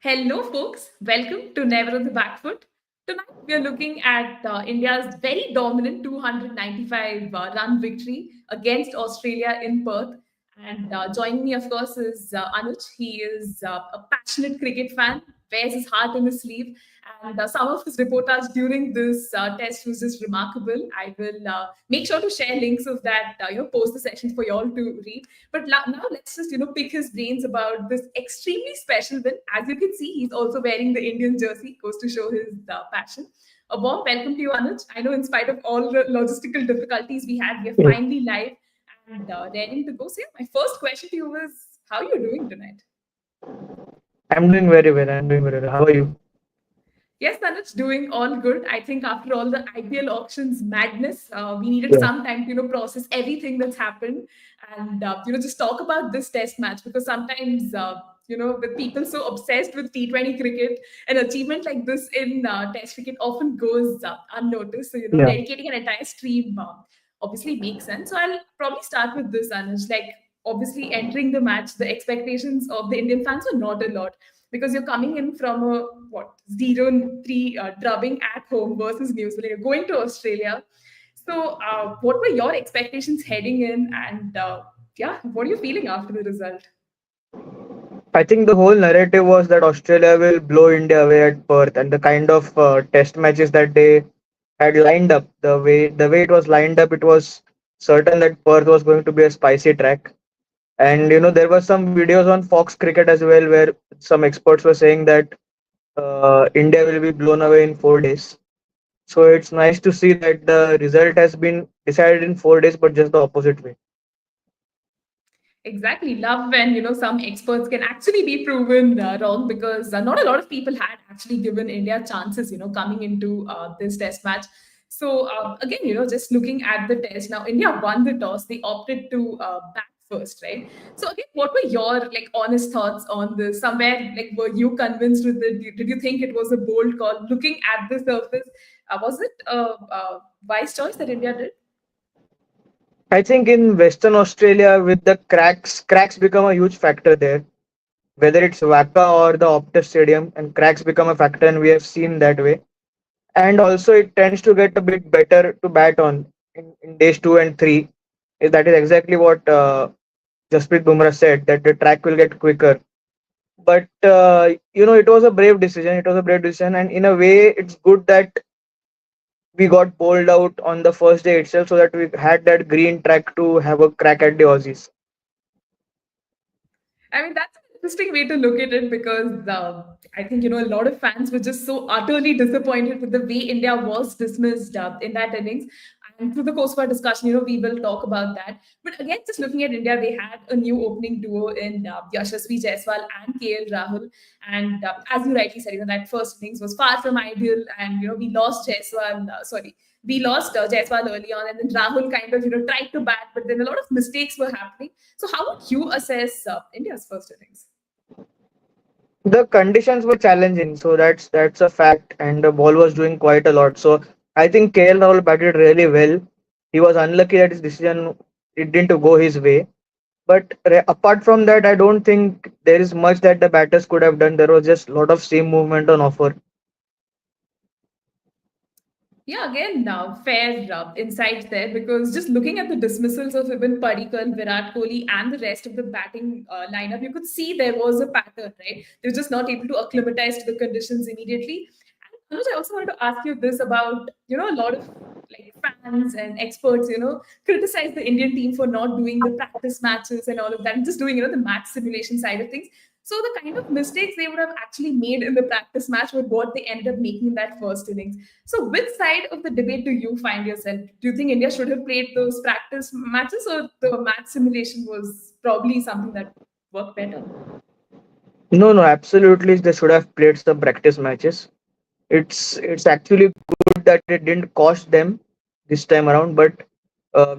Hello, folks. Welcome to Never on the Back Foot. Tonight, we are looking at India's very dominant 295 run victory against Australia in Perth. And joining me, of course, is Anuj. He is a passionate cricket fan, wears his heart on his sleeve. And some of his reportage during this test was just remarkable. I will make sure to share links of that, post the session for you all to read. But now let's just pick his brains about this extremely special win. As you can see, he's also wearing the Indian jersey, goes to show his passion. A warm welcome to you, Anuj. I know in spite of all the logistical difficulties we had, we're Yeah. finally live and ready to go. So yeah, my first question to you is, how are you doing tonight? I'm doing very well. I'm doing very well. How are you? Yes, Anuj, doing all good. I think after all the IPL auctions madness, we needed Yeah. some time to process everything that's happened and just talk about this test match because sometimes with people so obsessed with T20 cricket, an achievement like this in test cricket often goes unnoticed. So Yeah. dedicating an entire stream obviously makes sense. So I'll probably start with this, Anuj. Like obviously entering the match, the expectations of the Indian fans were not a lot because you're coming in from a what 0-3 drubbing at home versus New Zealand. You're going to Australia. So, what were your expectations heading in, and yeah, what are you feeling after the result? I think the whole narrative was that Australia will blow India away at Perth, and the kind of test matches that they had lined up, the way it was lined up, it was certain that Perth was going to be a spicy track. And there were some videos on Fox Cricket as well, where some experts were saying that India will be blown away in 4 days. So it's nice to see that the result has been decided in 4 days, but just the opposite way. Exactly. Love when, some experts can actually be proven wrong because not a lot of people had actually given India chances, coming into this test match. So, again, just looking at the test now, India won the toss. They opted to bat first, right? So, again, what were your like honest thoughts on this? Somewhere, like, were you convinced with it? Did you think it was a bold call? Looking at the surface, was it a wise choice that India did? I think in Western Australia, with the cracks become a huge factor there. Whether it's Waka or the Optus Stadium, and cracks become a factor, and we have seen that way. And also, it tends to get a bit better to bat on in days 2 and 3. That is exactly what Jasprit Bumrah said, that the track will get quicker. But it was a brave decision. It was a brave decision, and in a way, it's good that we got bowled out on the first day itself, so that we had that green track to have a crack at the Aussies. I mean, that's an interesting way to look at it because I think, a lot of fans were just so utterly disappointed with the way India was dismissed in that innings. And through the course of our discussion, we will talk about that. But again, just looking at India, they had a new opening duo in Yashasvi Jaiswal and KL Rahul. And as you rightly said, that first innings was far from ideal. And, we lost Jaiswal, sorry, we lost Jaiswal early on. And then Rahul kind of, tried to bat, but then a lot of mistakes were happening. So, how would you assess India's first innings? The conditions were challenging, so that's a fact, and the ball was doing quite a lot. So I think KL Rahul batted really well. He was unlucky that his decision it didn't go his way. But apart from that, I don't think there is much that the batters could have done. There was just a lot of seam movement on offer. Yeah, again, now fair insights there because just looking at the dismissals of even Padikkal, Virat Kohli, and the rest of the batting lineup, you could see there was a pattern, right? They were just not able to acclimatize to the conditions immediately. And Anuj, I also wanted to ask you this about, a lot of like fans and experts, criticize the Indian team for not doing the practice matches and all of that, and just doing, the match simulation side of things. So the kind of mistakes they would have actually made in the practice match were what they ended up making in that first innings. So, which side of the debate do you find yourself? Do you think India should have played those practice matches, or the match simulation was probably something that worked better? No, no, absolutely. They should have played some practice matches. It's actually good that it didn't cost them this time around. But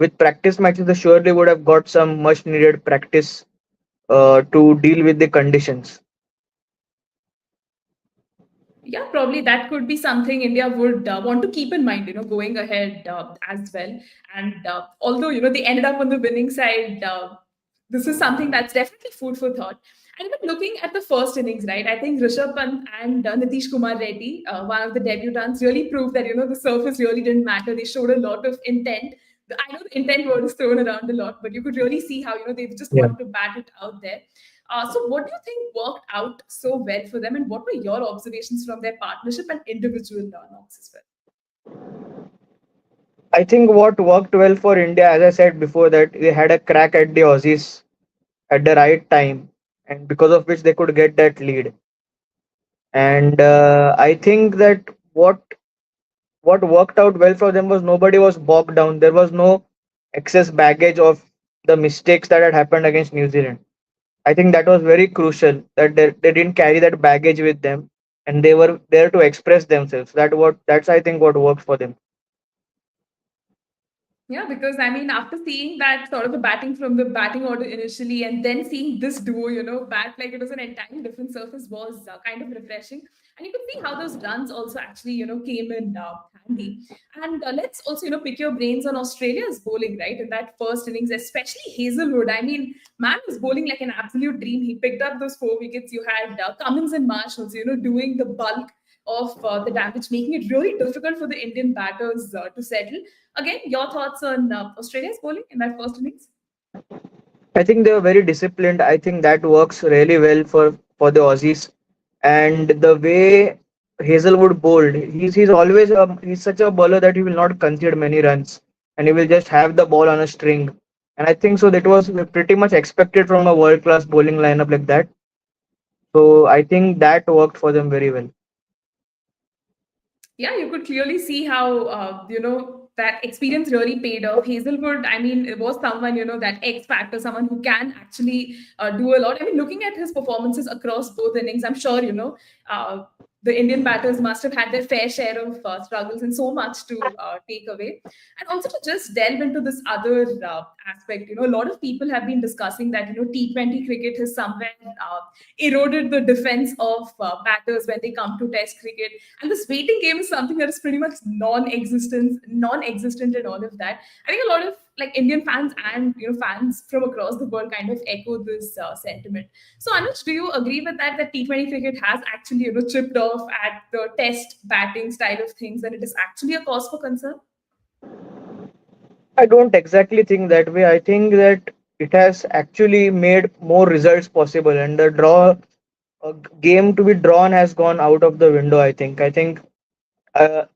with practice matches, they surely would have got some much needed practice to deal with the conditions. Yeah, probably that could be something India would want to keep in mind, going ahead as well. And although, they ended up on the winning side, this is something that's definitely food for thought. And even looking at the first innings, right? I think Rishabh Pant and Nitish Kumar Reddy, one of the debutants, really proved that the surface really didn't matter. They showed a lot of intent. I know the intent word is thrown around a lot, but you could really see how they just Yeah. wanted to bat it out there. So, what do you think worked out so well for them, and what were your observations from their partnership and individual knocks as well? I think what worked well for India, as I said before, that they had a crack at the Aussies at the right time, and because of which they could get that lead. And I think that what what worked out well for them was nobody was bogged down. There was no excess baggage of the mistakes that had happened against New Zealand. I think that was very crucial that they didn't carry that baggage with them, and they were there to express themselves. That's I think what worked for them. Yeah, because I mean, after seeing that sort of the batting from the batting order initially, and then seeing this duo, bat like it was an entirely different surface was kind of refreshing. And you could see how those runs also actually, came in handy. And let's also, pick your brains on Australia's bowling, right? In that first innings, especially Hazelwood. I mean, man was bowling like an absolute dream. He picked up those 4 wickets. You had Cummins and Marshalls, doing the bulk of the damage, making it really difficult for the Indian batters to settle. Again, your thoughts on Australia's bowling in that first innings? I think they were very disciplined. I think that works really well for the Aussies. And the way Hazelwood bowled, he's such a bowler that he will not concede many runs, and he will just have the ball on a string. And I think so that was pretty much expected from a world class bowling lineup like that. So I think that worked for them very well. Yeah, you could clearly see how that experience really paid off. Hazelwood, I mean, it was someone that X factor, someone who can actually do a lot. I mean, looking at his performances across both innings, I'm sure uh, the Indian batters must have had their fair share of struggles and so much to take away. And also to just delve into this other aspect, a lot of people have been discussing that T20 cricket has somewhere eroded the defense of batters when they come to Test cricket, and this waiting game is something that is pretty much non-existent in all of that. I think a lot of like Indian fans and fans from across the world kind of echo this sentiment. So Anuj, do you agree with that, that T20 cricket has actually chipped off at the Test batting style of things, and it is actually a cause for concern? I don't exactly think that way. I think that it has actually made more results possible, and the game to be drawn has gone out of the window. I think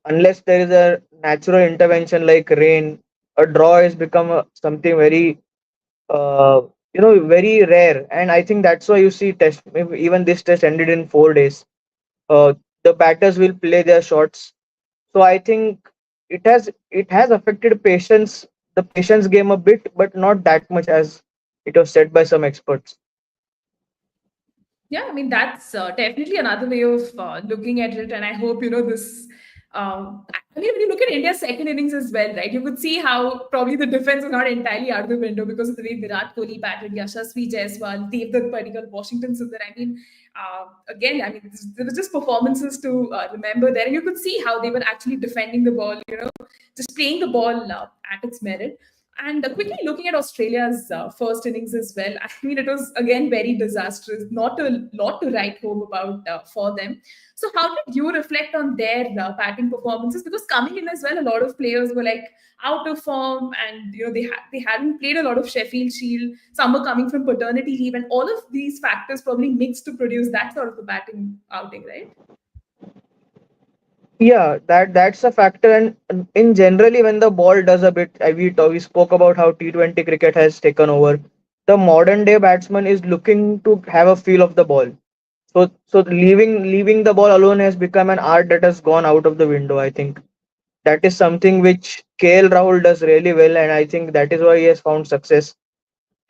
unless there is a natural intervention like rain, a draw has become something very very rare. And I think that's why you see test, even this test ended in 4 days. uh, the batters will play their shots. So I think it has affected patience, the patience game a bit, but not that much as it was said by some experts. Yeah, I mean that's definitely another way of looking at it, and I hope this. I mean, when you look at India's second innings as well, right? You could see how probably the defense is not entirely out the window because of the way Virat Kohli batted, Yashasvi Jaiswal, Devdutt Padikkal, Washington Sundar. I mean, again, I mean, there was just performances to remember there, and you could see how they were actually defending the ball, just playing the ball at its merit. And quickly looking at Australia's first innings as well, I mean, it was again very disastrous. Not a lot to write home about for them. So, how did you reflect on their batting performances? Because coming in as well, a lot of players were like out of form, and they hadn't played a lot of Sheffield Shield. Some were coming from paternity leave, and all of these factors probably mixed to produce that sort of a batting outing, right? Yeah, that's a factor. And in generally, when the ball does a bit, we spoke about how T20 cricket has taken over. The modern day batsman is looking to have a feel of the ball. So leaving the ball alone has become an art that has gone out of the window. I think that is something which KL Rahul does really well, and I think that is why he has found success.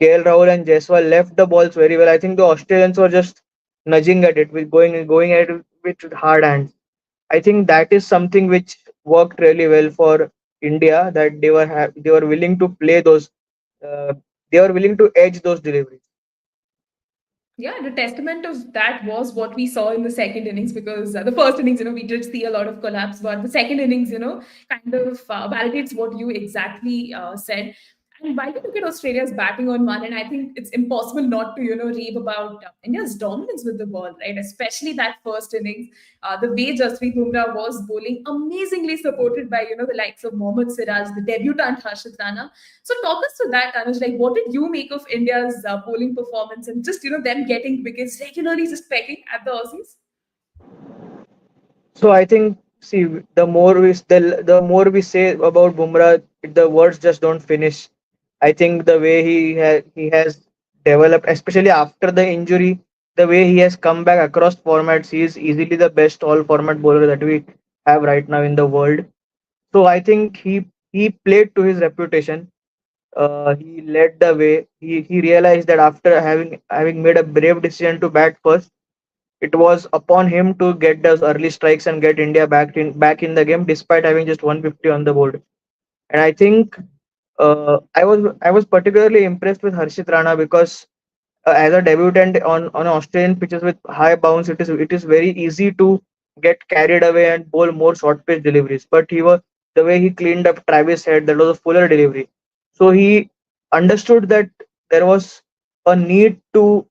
KL Rahul and Jaiswal left the balls very well. I think the Australians were just nudging at it with going at it with hard hands. I think that is something which worked really well for India, that they were willing to play those, uh, they were willing to edge those deliveries. Yeah, the testament of that was what we saw in the second innings, because the first innings, we did see a lot of collapse, but the second innings, kind of validates what you exactly said. And while we look at Australia's batting on one, and I think it's impossible not to, rave about India's dominance with the ball, right? Especially that first innings, the way Jasprit Bumrah was bowling, amazingly supported by, the likes of Mohammad Siraj, the debutant Harshit Rana. So talk us to that, Anuj. Like, what did you make of India's bowling performance and just, them getting wickets regularly, just pecking at the Aussies? So I think, see, the more we say about Bumrah, the words just don't finish. I think the way he has developed, especially after the injury, the way he has come back across formats, he is easily the best all format bowler that we have right now in the world. So I think he played to his reputation. He led the way. He realized that after having made a brave decision to bat first, it was upon him to get those early strikes and get India back in the game, despite having just 150 on the board. And I think I was particularly impressed with Harshit Rana because as a debutant on Australian pitches with high bounce, it is very easy to get carried away and bowl more short pitch deliveries. But the way he cleaned up Travis Head, that was a fuller delivery. So he understood that there was a need to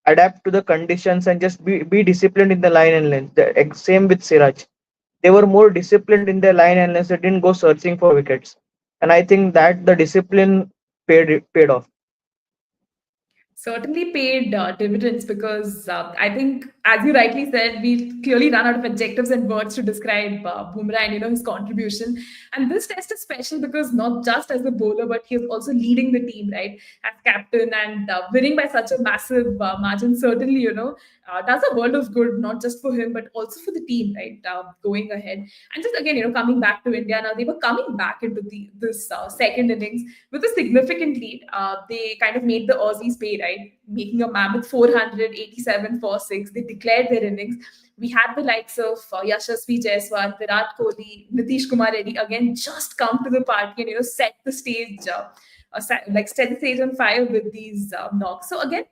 adapt to the conditions and just be disciplined in the line and length. Same with Siraj. They were more disciplined in their line and length. They didn't go searching for wickets. And I think that the discipline paid off. Certainly paid dividends because I think, as you rightly said, we clearly run out of adjectives and words to describe Bumrah and his contribution. And this test is special because not just as a bowler, but he is also leading the team, right, as captain and winning by such a massive margin. Certainly, does a world of good, not just for him but also for the team, right, going ahead. And just again, coming back to India now, they were coming back into this second innings with a significant lead. They kind of made the Aussies pay, right? Making a mammoth 487 for 6. They declared their innings. We had the likes of Yashasvi Jaiswal, Virat Kohli, Nitish Kumar Reddy again just come to the party and set the stage, like set the stage on fire with these knocks. So again,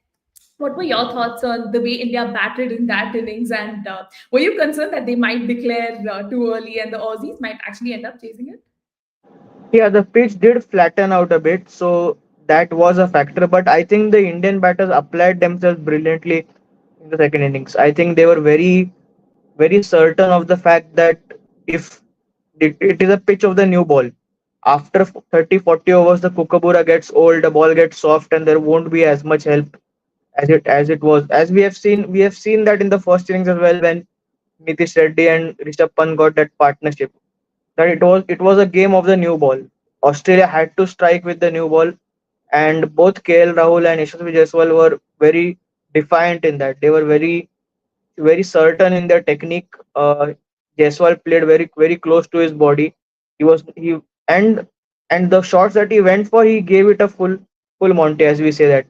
what were your thoughts on the way India batted in that innings? And were you concerned that they might declare too early and the Aussies might actually end up chasing it? Yeah, the pitch did flatten out a bit, so that was a factor. But I think the Indian batters applied themselves brilliantly in the second innings. I think they were very certain of the fact that if it is a pitch of the new ball, after 30, 40 overs, the kookaburra gets old, the ball gets soft, and there won't be as much help as it was. As we have seen that in the first innings as well when Nitish Reddy and Rishabh Pant got that partnership, that it was a game of the new ball. Australia had to strike with the new ball, and both KL Rahul and Yashasvi Jaiswal were very defiant in that. They were very certain in their technique. Jaiswal played very close to his body. He was he and the shots that he went for, he gave it a full Monty, as we say that,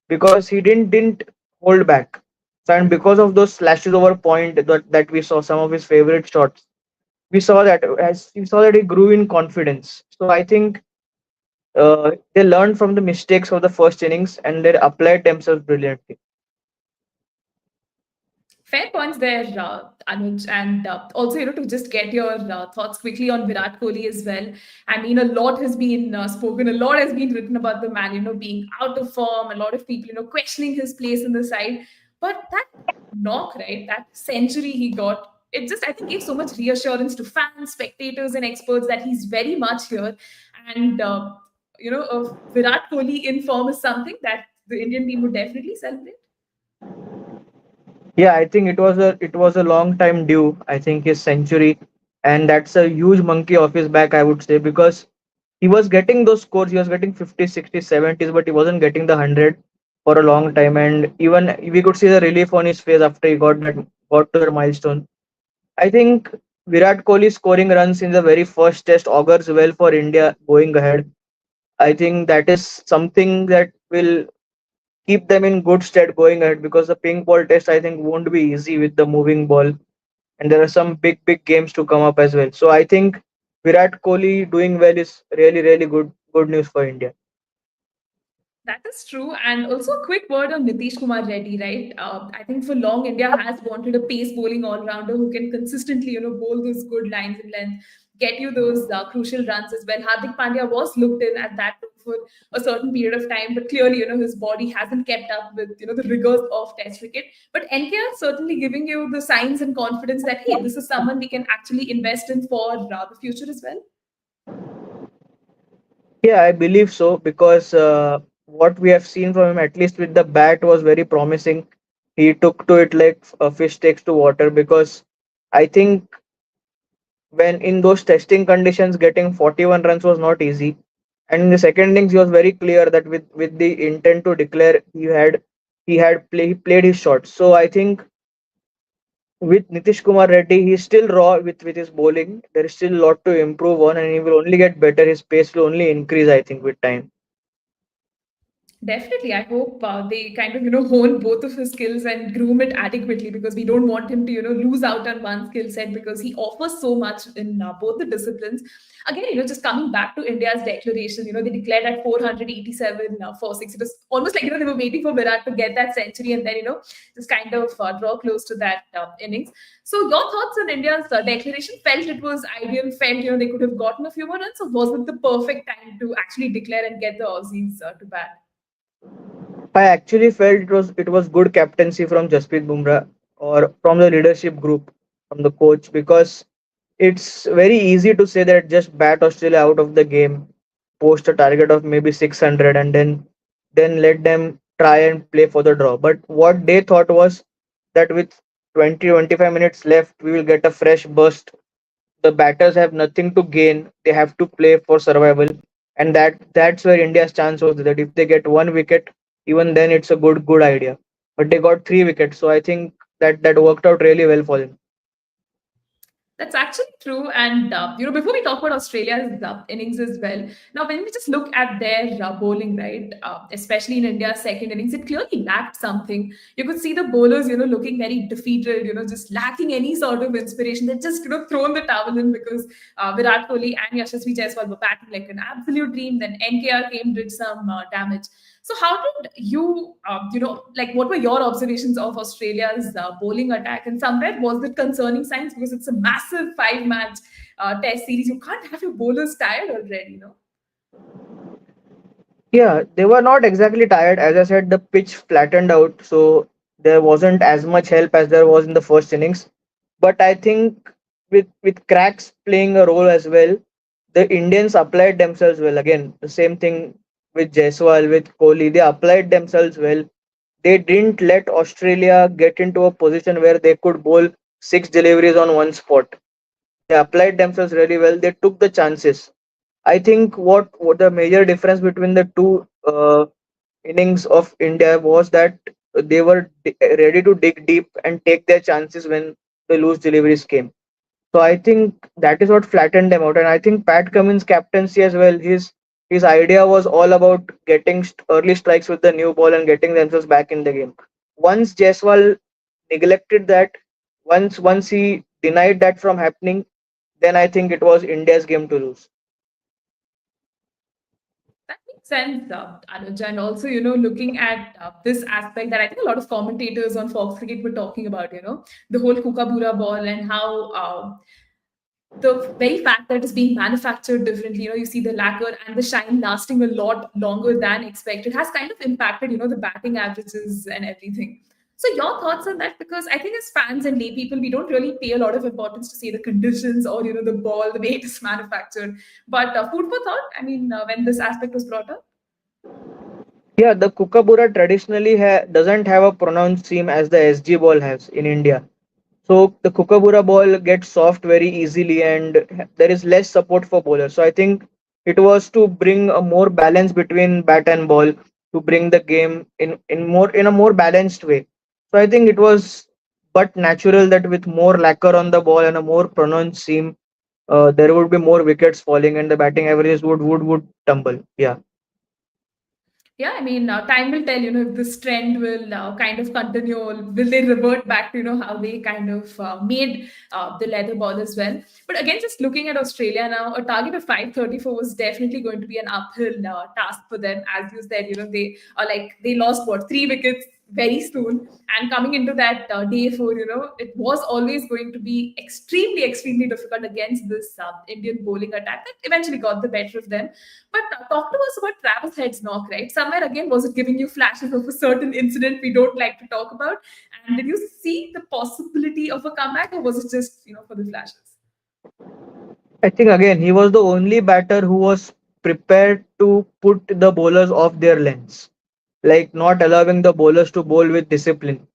because he didn't hold back. So, and because of those slashes over point that we saw, some of his favorite shots, we saw that he grew in confidence. So I think they learned from the mistakes of the first innings and they applied themselves brilliantly. Fair points there, Anuj, and also to just get your thoughts quickly on Virat Kohli as well. I mean, a lot has been spoken, a lot has been written about the man, being out of form. A lot of people, questioning his place in the side. But that knock, right, that century he got, it just I think gave so much reassurance to fans, spectators, and experts that he's very much here. And Virat Kohli in form is something that the Indian team would definitely celebrate. Yeah, I think it was a long time due. I think his century, and that's a huge monkey off his back, I would say, because he was getting those scores. He was getting 50, 60, 70s, but he wasn't getting the 100 for a long time. And even we could see the relief on his face after he got to that milestone. I think Virat Kohli scoring runs in the very first test augurs well for India going ahead. I think that is something that will keep them in good stead going ahead, because the pink ball test I think won't be easy with the moving ball, and there are some big games to come up as well. So I think Virat Kohli doing well is really good news for India. That is true. And also a quick word on Nitish Kumar Reddy, right? I think for long, India has wanted a pace bowling all-rounder who can consistently, bowl those good lines in length, get you those crucial runs as well. Hardik Pandya was looked in at that for a certain period of time, but clearly, his body hasn't kept up with, the rigors of Test cricket. But NKR certainly giving you the signs and confidence that, hey, this is someone we can actually invest in for the future as well. Yeah, I believe so because what we have seen from him, at least with the bat, was very promising. He took to it like a fish takes to water because I think when in those testing conditions, getting 41 runs was not easy. And in the second innings, he was very clear that with the intent to declare, he played his shots. So I think with Nitish Kumar Reddy, he's still raw with his bowling. There is still a lot to improve on, and he will only get better. His pace will only increase, I think, with time. Definitely. I hope they kind of, hone both of his skills and groom it adequately, because we don't want him to, lose out on one skill set, because he offers so much in both the disciplines. Again, just coming back to India's declaration, they declared at 487 for six. It was almost like, they were waiting for Virat to get that century and then, just kind of draw close to that innings. So your thoughts on India's declaration? Felt it was ideal? Felt, they could have gotten a few more runs? Or was it the perfect time to actually declare and get the Aussies to bat? I actually felt it was good captaincy from Jasprit Bumrah or from the leadership group, from the coach, because it's very easy to say that just bat Australia out of the game, post a target of maybe 600, and then let them try and play for the draw. But what they thought was that with 20-25 minutes left, we will get a fresh burst. The batters have nothing to gain. They have to play for survival, and that's where India's chance was, that if they get 1 wicket, even then it's a good idea. But they got 3 wickets, so I think that worked out really well for them. That's actually true. And, before we talk about Australia's innings as well, now when we just look at their bowling, right, especially in India's second innings, it clearly lacked something. You could see the bowlers, looking very defeated, just lacking any sort of inspiration. They'd just, thrown the towel in, because Virat Kohli and Yashasvi Jaiswal were batting like an absolute dream. Then NKR came, did some damage. So how did you, like, what were your observations of Australia's bowling attack? And somewhere was it concerning signs, because it's a massive five-match test series. You can't have your bowlers tired already, Yeah, they were not exactly tired. As I said, the pitch flattened out, so there wasn't as much help as there was in the first innings. But I think with cracks playing a role as well, the Indians applied themselves well. Again, the same thing with Jaiswal, with Kohli, they applied themselves well. They didn't let Australia get into a position where they could bowl 6 deliveries on one spot. They applied themselves really well. They took the chances. I think what the major difference between the two innings of India was that they were ready to dig deep and take their chances when the loose deliveries came. So I think that is what flattened them out. And I think Pat Cummins' captaincy as well, his idea was all about getting early strikes with the new ball and getting themselves back in the game. Once Jaiswal neglected that, once he denied that from happening, then I think it was India's game to lose. That makes sense, Anuj. And also, looking at this aspect that I think a lot of commentators on Fox Cricket were talking about, the whole Kookaburra ball, and how the very fact that it's being manufactured differently, you see the lacquer and the shine lasting a lot longer than expected, has kind of impacted, the batting averages and everything. So your thoughts on that? Because I think as fans and lay people, we don't really pay a lot of importance to say the conditions or, the ball, the way it is manufactured. But food for thought, I mean, when this aspect was brought up. Yeah, the Kookaburra traditionally doesn't have a pronounced seam as the SG ball has in India. So the Kookaburra ball gets soft very easily, and there is less support for bowlers. So I think it was to bring a more balance between bat and ball, to bring the game in a more balanced way. So I think it was but natural that with more lacquer on the ball and a more pronounced seam, there would be more wickets falling and the batting averages would tumble. Yeah. Yeah, I mean, time will tell, if this trend will kind of continue, or will they revert back to, how they kind of made the leather ball as well. But again, just looking at Australia now, a target of 534 was definitely going to be an uphill task for them. As you said, they are like, they lost what, 3 wickets very soon. And coming into that day four, it was always going to be extremely, extremely difficult against this Indian bowling attack that eventually got the better of them. But talk to us about Travis Head's knock, right? Somewhere again, was it giving you flashes of a certain incident we don't like to talk about? And did you see the possibility of a comeback, or was it just, for the flashes? I think again he was the only batter who was prepared to put the bowlers off their lengths, like not allowing the bowlers to bowl with discipline.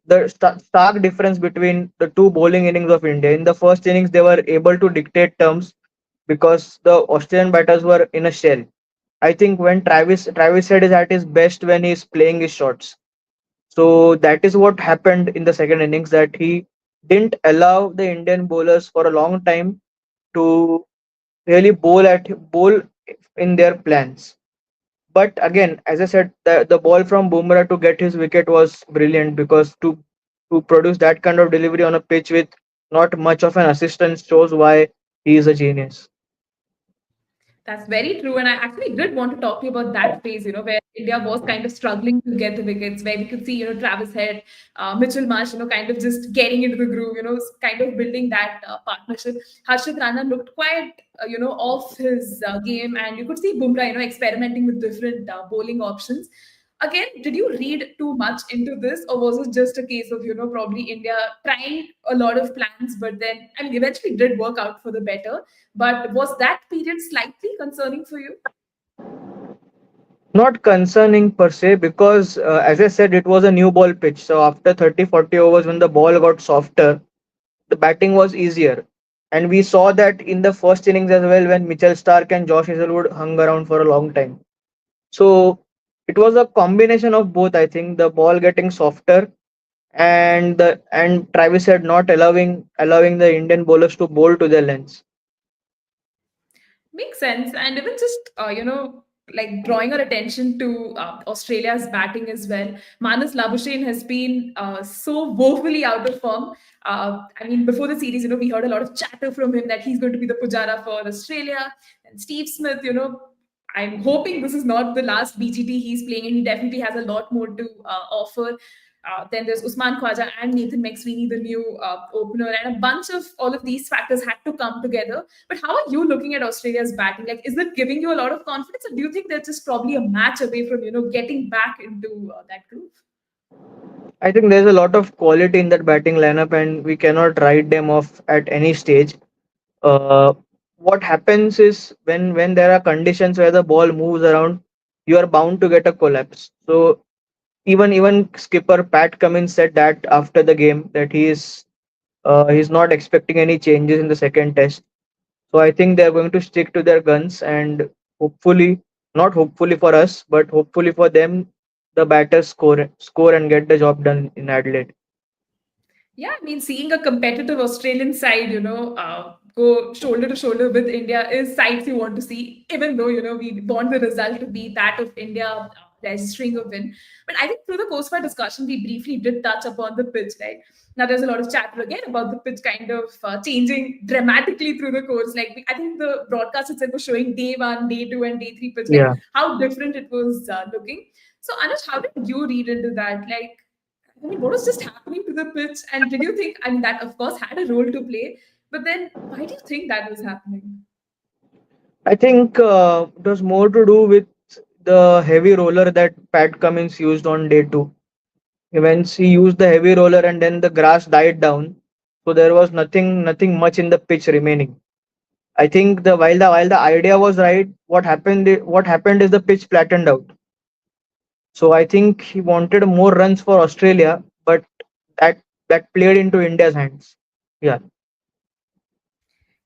The stark difference between the two bowling innings of India. In the first innings, they were able to dictate terms because the Australian batters were in a shell. I think when Travis Head is at his best when he's playing his shots. So that is what happened in the second innings, that he didn't allow the Indian bowlers for a long time to really bowl in their plans. But again, as I said, the ball from Bumrah to get his wicket was brilliant, because to produce that kind of delivery on a pitch with not much of an assistance shows why he is a genius. That's very true. And I actually did want to talk to you about that phase, where India was kind of struggling to get the wickets, where we could see, Travis Head, Mitchell Marsh, kind of just getting into the groove, kind of building that partnership. Harshit Rana looked quite, off his game. And you could see Bumrah, experimenting with different bowling options. Again, did you read too much into this, or was it just a case of, probably India trying a lot of plans, but then, I mean, eventually did work out for the better? But was that period slightly concerning for you? Not concerning per se, because as I said, it was a new ball pitch. So after 30-40 overs, when the ball got softer, the batting was easier. And we saw that in the first innings as well, when Mitchell Stark and Josh Hazelwood hung around for a long time. So it was a combination of both. I think the ball getting softer and Travis had not allowing the Indian bowlers to bowl to their lengths. Makes sense. And even just, like drawing our attention to Australia's batting as well. Manas Labuschagne has been so woefully out of form. I mean, before the series, we heard a lot of chatter from him that he's going to be the Pujara for Australia. And Steve Smith, I'm hoping this is not the last BGT he's playing, and he definitely has a lot more to offer. Then there's Usman Khwaja and Nathan McSweeney, the new opener, and a bunch of all of these factors had to come together. But how are you looking at Australia's batting? Like, is it giving you a lot of confidence, or do you think they're just probably a match away from getting back into that groove? I think there's a lot of quality in that batting lineup, and we cannot write them off at any stage. Uh, what happens is when there are conditions where the ball moves around, you are bound to get a collapse. So even skipper Pat Cummins said that after the game, that he's not expecting any changes in the second test. So I think they're going to stick to their guns, and hopefully, not hopefully for us, but hopefully for them, the batters score and get the job done in Adelaide. Yeah, I mean, seeing a competitive Australian side, go shoulder to shoulder with India is sights you want to see, even though, we want the result to be that of India registering a win. But I think through the course of our discussion, we briefly did touch upon the pitch, right? Now, there's a lot of chatter again about the pitch kind of changing dramatically through the course. Like, I think the broadcast itself was showing day one, day two, and day three pitch, like Yeah, how different it was looking. So, Anuj, how did you read into that? Like, I mean, what was just happening to the pitch? And did you think, I mean, that of course had a role to play, but then why do you think that was happening? I think it was more to do with the heavy roller that Pat Cummins used on day two. When he used the heavy roller and then the grass died down, so there was nothing much in the pitch remaining. I think the idea was right, what happened is the pitch flattened out. So I think he wanted more runs for Australia, but that that played into India's hands. Yeah,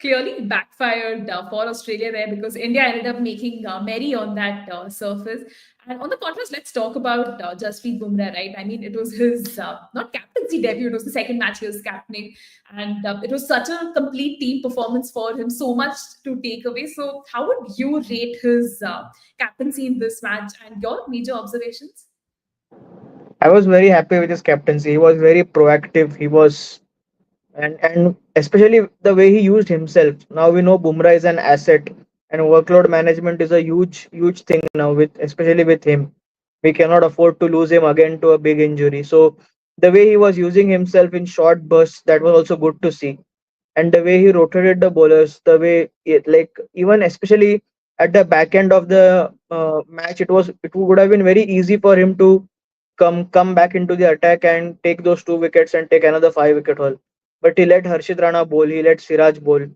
Clearly backfired for Australia there, because India ended up making merry on that surface. And on the contrast, let's talk about Jasprit Bumrah, right? I mean, it was his not captaincy debut; it was the second match he was captaining, and it was such a complete team performance for him. So much to take away. So, how would you rate his captaincy in this match, and your major observations? I was very happy with his captaincy. He was very proactive. He was and especially the way he used himself. Now we know Bumrah is an asset, and workload management is a huge thing now, with especially with him, We cannot afford to lose him again to a big injury. So the way he was using himself in short bursts, that was also good to see. And the way he rotated the bowlers, the way it, like even especially at the back end of the match, it would have been very easy for him to come back into the attack and take those 2 wickets and take another 5 wicket haul. But he let Harshit Rana bowl, he let Siraj bowl.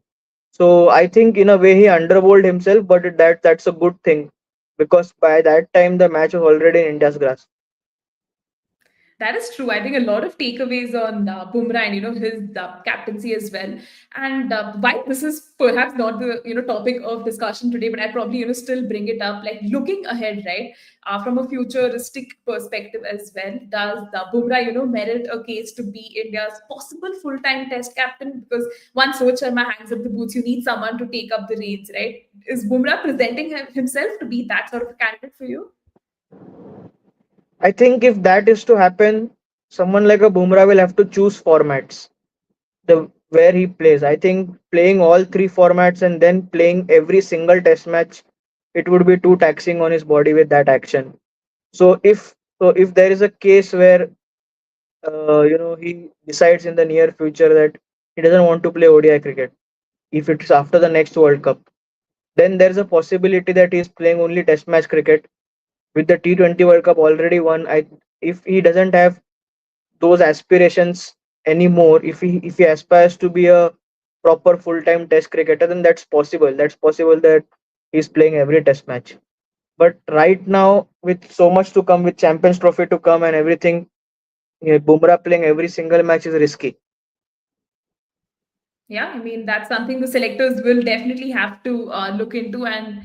So I think in a way he underbowled himself, but that's a good thing because by that time the match was already in India's grasp. That is true. I think a lot of takeaways on Bumrah and his captaincy as well. And while this is perhaps not the topic of discussion today, but I probably still bring it up. Like looking ahead, right, from a futuristic perspective as well, does Bumrah merit a case to be India's possible full-time Test captain? Because once Rohit Sharma hangs up the boots, you need someone to take up the reins, right? Is Bumrah presenting himself to be that sort of a candidate for you? I think if that is to happen, someone like a Bumrah will have to choose formats. The where he plays. I think playing all three formats and then playing every single test match, it would be too taxing on his body with that action. So if there is a case where he decides in the near future that he doesn't want to play ODI cricket, if it's after the next World Cup, then there's a possibility that he's playing only test match cricket with the T20 World Cup already won. If he doesn't have those aspirations anymore, if he aspires to be a proper full-time test cricketer, then that's possible that he's playing every test match. But right now, with so much to come, with Champions Trophy to come and everything, yeah, Bumrah playing every single match is risky. Yeah, I mean, that's something the selectors will definitely have to look into. And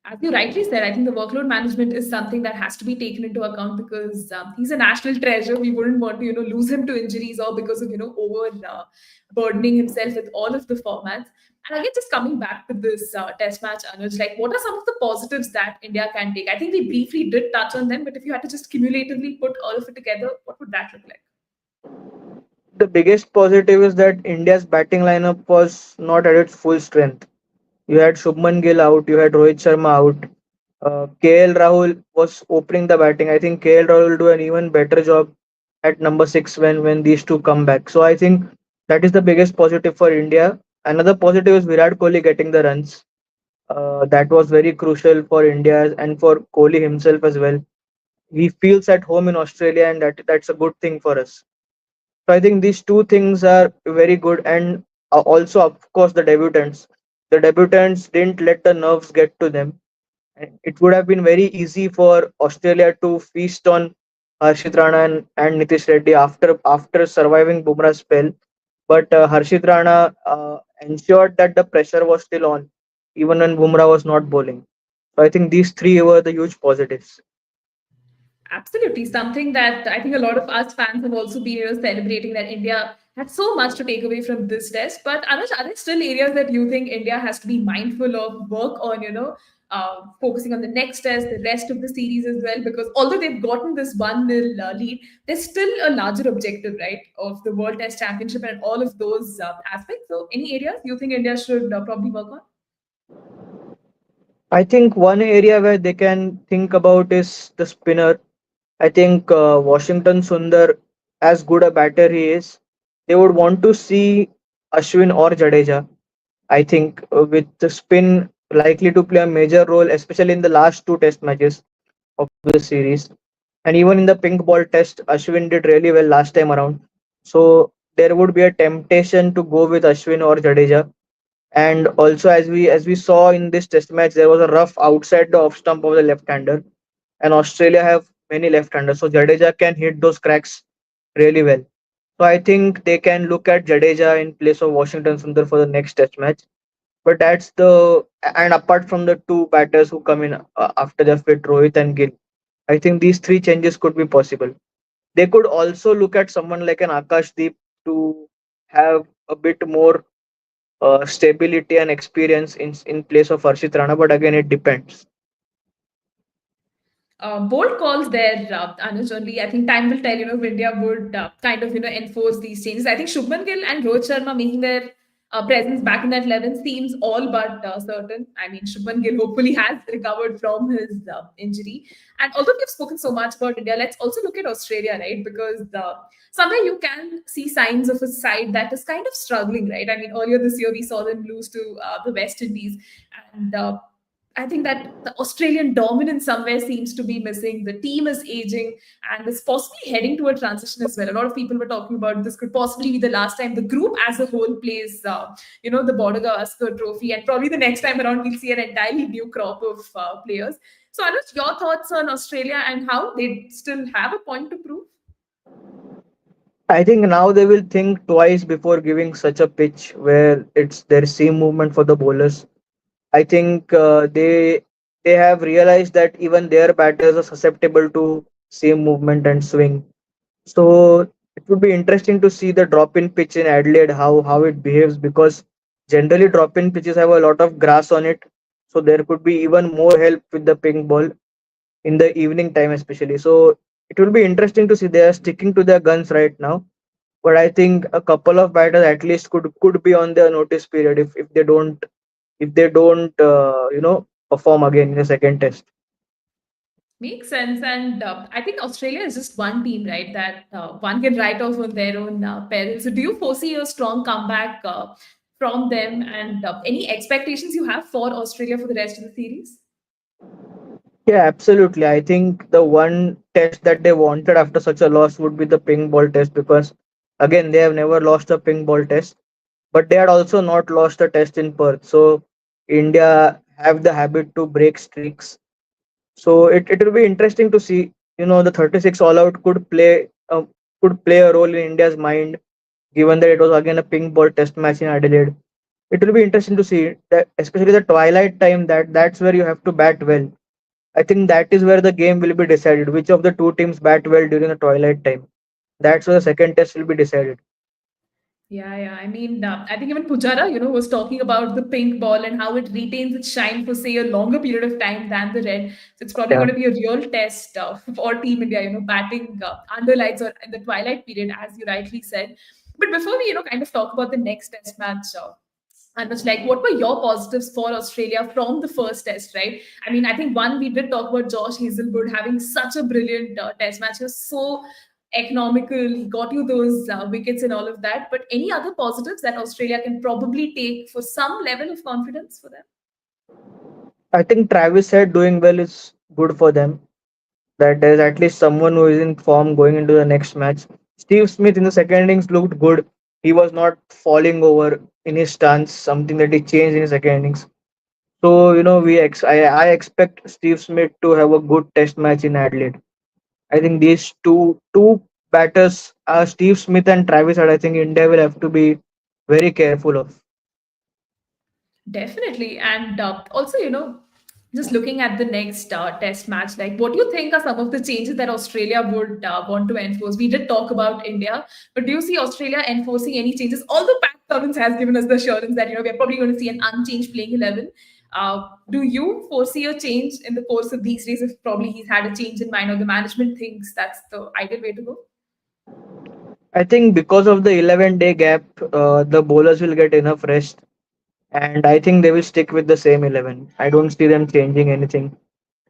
as you rightly said, I think the workload management is something that has to be taken into account because he's a national treasure. We wouldn't want to, lose him to injuries or because of, over burdening himself with all of the formats. And again, just coming back to this test match, Anuj, like what are some of the positives that India can take? I think we briefly did touch on them, but if you had to just cumulatively put all of it together, what would that look like? The biggest positive is that India's batting lineup was not at its full strength. You had Shubman Gill out, you had Rohit Sharma out. KL Rahul was opening the batting. I think KL Rahul will do an even better job at number 6 when these two come back. So I think that is the biggest positive for India. Another positive is Virat Kohli getting the runs. That was very crucial for India and for Kohli himself as well. He feels at home in Australia, and that's a good thing for us. So I think these two things are very good, and also of course the debutants. The debutants didn't let the nerves get to them. And it would have been very easy for Australia to feast on Harshit Rana and Nitish Reddy after surviving Bumrah's spell. But Harshit Rana ensured that the pressure was still on, even when Bumrah was not bowling. So I think these three were the huge positives. Absolutely, something that I think a lot of us fans have also been celebrating that India had so much to take away from this test. But Anush, are there still areas that you think India has to be mindful of, work on, focusing on the next test, the rest of the series as well? Because although they've gotten this 1-0 lead, there's still a larger objective, right, of the World Test Championship and all of those aspects. So, any areas you think India should probably work on? I think one area where they can think about is the spinner. I think Washington Sundar, as good a batter he is, they would want to see Ashwin or Jadeja. I think with the spin likely to play a major role, especially in the last two test matches of the series. And even in the pink ball test, Ashwin did really well last time around. So there would be a temptation to go with Ashwin or Jadeja. And also as we saw in this test match, there was a rough outside the off stump of the left-hander. And Australia have many left-handers. So Jadeja can hit those cracks really well. So I think they can look at Jadeja in place of Washington Sundar for the next test match. But that's the and apart from the two batters who come in after the fit, Rohit and Gill, I think these three changes could be possible. They could also look at someone like an Akashdeep to have a bit more stability and experience in place of Harshit Rana. But again, it depends. Bold calls there, Anuj. Only I think time will tell. If India would kind of enforce these changes. I think Shubman Gill and Rohit Sharma making their presence back in that 11 seems all but certain. I mean, Shubman Gill hopefully has recovered from his injury. And although we've spoken so much about India, let's also look at Australia, right? Because somewhere you can see signs of a side that is kind of struggling, right? I mean, earlier this year we saw them lose to the West Indies, and I think that the Australian dominance somewhere seems to be missing. The team is aging and is possibly heading to a transition as well. A lot of people were talking about this could possibly be the last time the group as a whole plays, the Border Gavaskar Trophy, and probably the next time around we'll see an entirely new crop of players. So, Anuj, your thoughts on Australia and how they still have a point to prove? I think now they will think twice before giving such a pitch where it's their seam movement for the bowlers. I think they have realized that even their batters are susceptible to seam movement and swing. So it would be interesting to see the drop-in pitch in Adelaide, how it behaves, because generally drop-in pitches have a lot of grass on it. So there could be even more help with the pink ball in the evening time, especially. So it will be interesting to see they are sticking to their guns right now. But I think a couple of batters at least could be on their notice period if they don't perform again in the second test. Makes sense. And I think Australia is just one team, right? That one can write off on their own peril. So, do you foresee a strong comeback from them, and any expectations you have for Australia for the rest of the series? Yeah, absolutely. I think the one test that they wanted after such a loss would be the pink ball test, because again they have never lost a pink ball test, but they had also not lost a test in Perth. So India have the habit to break streaks. So it will be interesting to see. The 36 all out could play a role in India's mind, given that it was again a pink ball test match in Adelaide. It will be interesting to see that, especially the twilight time. That's where you have to bat well. I think that is where the game will be decided. Which of the two teams bat well during the twilight time? That's where the second test will be decided. Yeah, yeah. I mean, I think even Pujara, was talking about the pink ball and how it retains its shine for, say, a longer period of time than the red. So it's probably Yeah. going to be a real test for Team India, batting under lights or in the twilight period, as you rightly said. But before we, kind of talk about the next test match, Anuj, like, what were your positives for Australia from the first test, right? I mean, I think one, we did talk about Josh Hazelwood having such a brilliant test match. He was so economical. He got you those wickets and all of that. But any other positives that Australia can probably take for some level of confidence for them? I think Travis said doing well is good for them. That there's at least someone who is in form going into the next match. Steve Smith in the second innings looked good. He was not falling over in his stance, something that he changed in his second innings. So I expect Steve Smith to have a good test match in Adelaide. I think these two batters, Steve Smith and Travis Head, I think India will have to be very careful of. Definitely. And also, just looking at the next test match, like, what do you think are some of the changes that Australia would want to enforce? We did talk about India, but do you see Australia enforcing any changes? Although Pat Cummins has given us the assurance that, we're probably going to see an unchanged playing 11. Do you foresee a change in the course of these days if probably he's had a change in mind or the management thinks that's the ideal way to go? I think because of the 11-day gap, the bowlers will get enough rest, and I think they will stick with the same 11. I don't see them changing anything,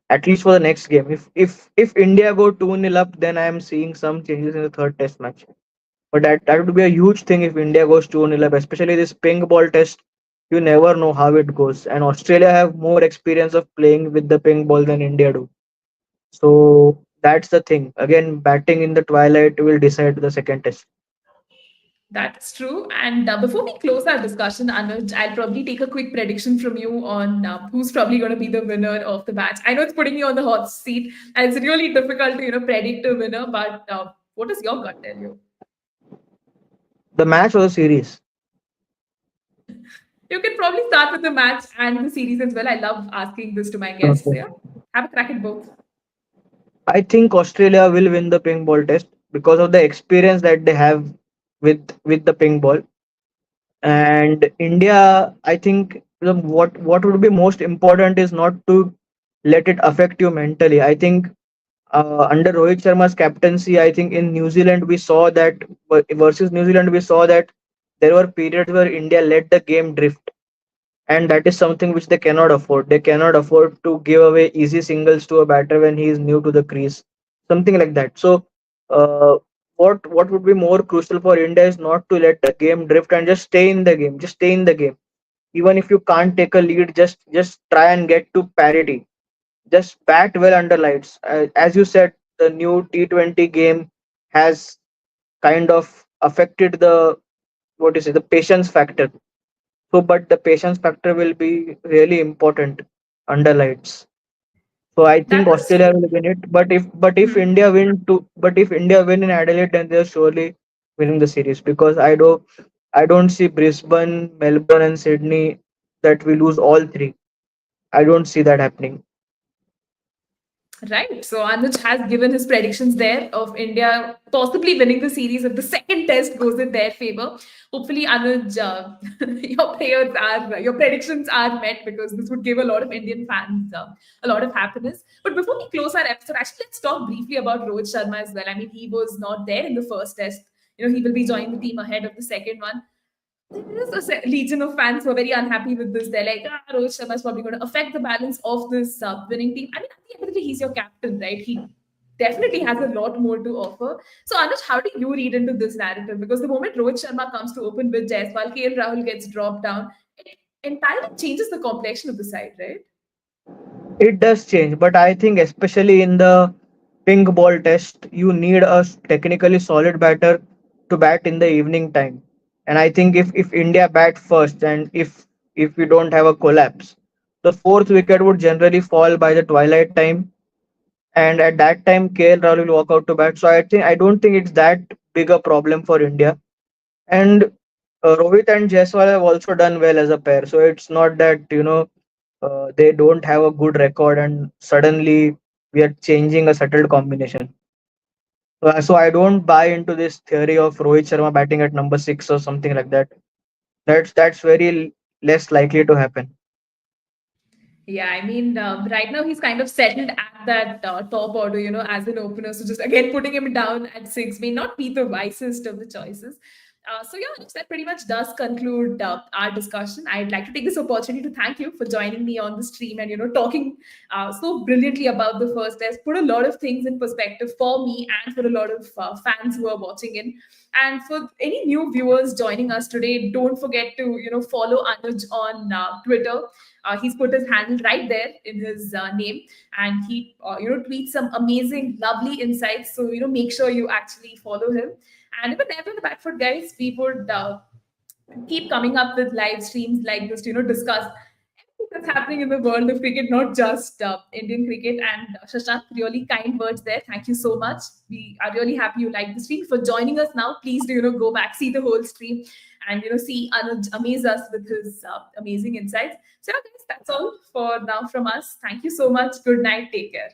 at least for the next game. If India go 2-0 up, then I am seeing some changes in the third test match. But that would be a huge thing if India goes 2-0 up, especially this pink ball test. You never know how it goes, and Australia have more experience of playing with the pink ball than India do. So that's the thing. Again, batting in the twilight will decide the second test. That's true. And before we close our discussion, Anuj, I'll probably take a quick prediction from you on who's probably going to be the winner of the match. I know it's putting you on the hot seat, and it's really difficult to predict a winner. But what does your gut tell you? The match or the series? You can probably start with the match and the series as well. I love asking this to my guests. So Okay. yeah, have a crack at both. I think Australia will win the pink ball test because of the experience that they have with the pink ball. And India, I think what would be most important is not to let it affect you mentally. I think under Rohit Sharma's captaincy, I think in New Zealand we saw that versus New Zealand we saw that There were periods where India let the game drift, and that is something which they cannot afford. They cannot afford to give away easy singles to a batter when he is new to the crease, something like that. So, uh, what would be more crucial for India is not to let the game drift and just stay in the game. Just stay in the game. Even if you can't take a lead, just try and get to parity. Just bat well under lights. As you said, the new T20 game has kind of affected the, what is it, the patience factor. So, but the patience factor will be really important under lights. So I think That was Australia true. will win it. But if Hmm. India win in Adelaide, then they're surely winning the series, because I don't see Brisbane, Melbourne, and Sydney that we lose all three. I don't see that happening. Right. So Anuj has given his predictions there of India possibly winning the series if the second test goes in their favor. Hopefully, Anuj, your predictions are met, because this would give a lot of Indian fans a lot of happiness. But before we close our episode, actually, let's talk briefly about Rohit Sharma as well. I mean, he was not there in the first test. He will be joining the team ahead of the second one. There is a legion of fans who are very unhappy with this. They're like, Rohit Sharma is probably going to affect the balance of this winning team. I mean, at the end of the day, he's your captain, right? He definitely has a lot more to offer. So, Anuj, how do you read into this narrative? Because the moment Rohit Sharma comes to open with Jaiswal, KL Rahul gets dropped down, it entirely changes the complexion of the side, right? It does change, but I think especially in the pink ball test, you need a technically solid batter to bat in the evening time. And I think if India bat first, and if we don't have a collapse, the fourth wicket would generally fall by the twilight time, and at that time KL Rahul will walk out to bat. So I don't think it's that big a problem for India. And Rohit and Jaiswal have also done well as a pair. So it's not that they don't have a good record and suddenly we are changing a settled combination. So I don't buy into this theory of Rohit Sharma batting at number six or something like that. That's very less likely to happen. Yeah, I mean, right now he's kind of settled at that top order, as an opener. So just again putting him down at six may not be the wisest of the choices. So yeah, that pretty much does conclude our discussion. I'd like to take this opportunity to thank you for joining me on the stream and talking so brilliantly about the first test. Put a lot of things in perspective for me and for a lot of fans who are watching in. And for any new viewers joining us today, don't forget to follow Anuj on Twitter. He's put his handle right there in his name, and he tweets some amazing, lovely insights. So make sure you actually follow him. And if never the back foot, guys, we would keep coming up with live streams like this to discuss everything that's happening in the world of cricket, not just Indian cricket. And Shashank, really kind words there. Thank you so much. We are really happy you like the stream. For joining us now, please do go back, see the whole stream, and see Anuj amaze us with his amazing insights. So yeah, guys, that's all for now from us. Thank you so much. Good night. Take care.